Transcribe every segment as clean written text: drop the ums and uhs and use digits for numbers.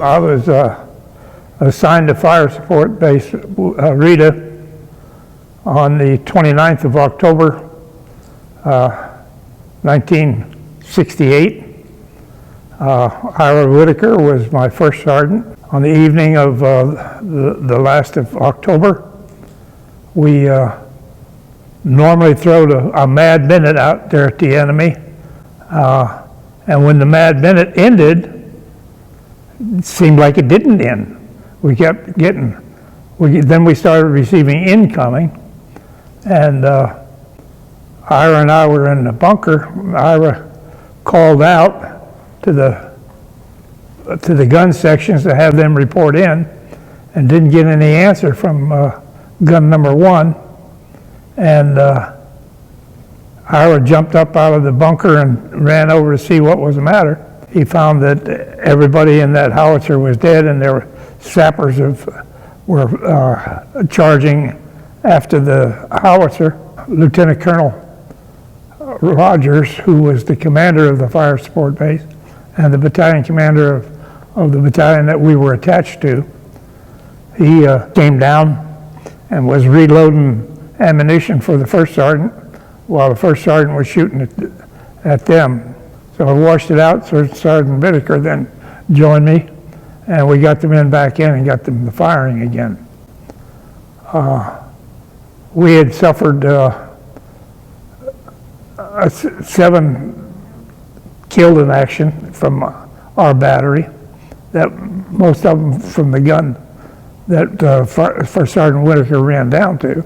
I was assigned to fire support base Rita on the 29th of October, 1968. Ira Whitaker was my first sergeant. On the evening of the last of October, we normally throw a mad minute out there at the enemy. And when the mad minute ended, it seemed like it didn't end. We kept getting, then we started receiving incoming. And Ira and I were in the bunker. Ira called out to the gun sections to have them report in, and didn't get any answer from gun number 1. And Ira jumped up out of the bunker and ran over to see what was the matter. He found that everybody in that howitzer was dead, and there were sappers were charging after the howitzer. Lieutenant Colonel Rogers, who was the commander of the fire support base and the battalion commander of the battalion that we were attached to, he came down and was reloading ammunition for the first sergeant while the first sergeant was shooting at them. So I washed it out. So Sergeant Whitaker then joined me, and we got the men back in and got them firing again. We had suffered 7 killed in action from our battery, that most of them from the gun that First Sergeant Whitaker ran down to.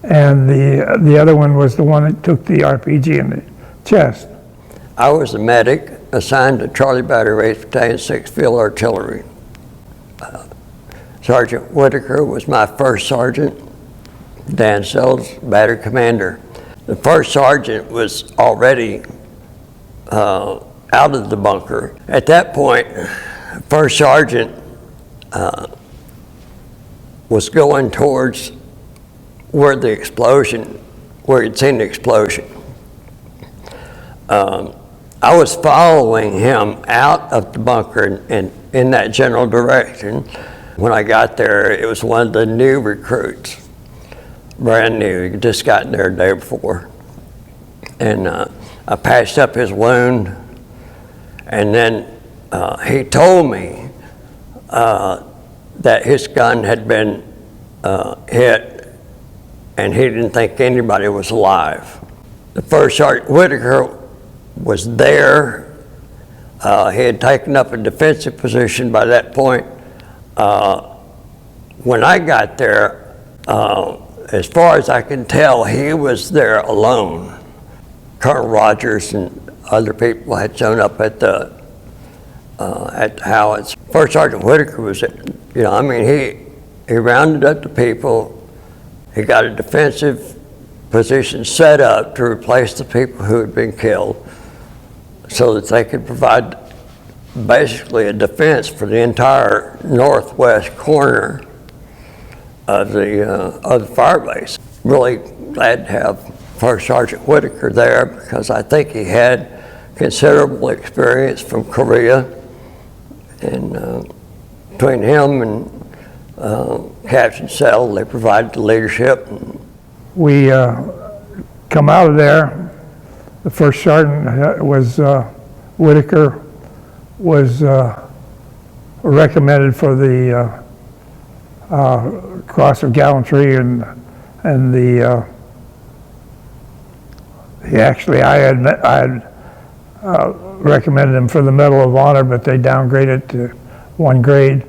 And the other one was the one that took the RPG in the chest. I was a medic assigned to Charlie Battery 8th Battalion 6th Field Artillery. Sergeant Whitaker was my first sergeant, Dan Sells, battery commander. The first sergeant was already out of the bunker. At that point, first sergeant was going towards where he'd seen the explosion. I was following him out of the bunker and in that general direction. When I got there, it was one of the new recruits, brand new. He just gotten there the day before. And I patched up his wound, and then he told me that his gun had been hit and he didn't think anybody was alive. The first Sergeant Whitaker was there. He had taken up a defensive position by that point. When I got there, as far as I can tell, he was there alone. Colonel Rogers and other people had shown up at the howitz. First Sergeant Whitaker was, he rounded up the people. He got a defensive position set up to replace the people who had been killed, so that they could provide basically a defense for the entire northwest corner of the fire base. Really glad to have First Sergeant Whitaker there, because I think he had considerable experience from Korea, and between him and Captain Sell, they provided the leadership. We come out of there. The first sergeant was Whitaker was recommended for the Cross of Gallantry, and the I had recommended him for the Medal of Honor, but they downgraded to 1 grade.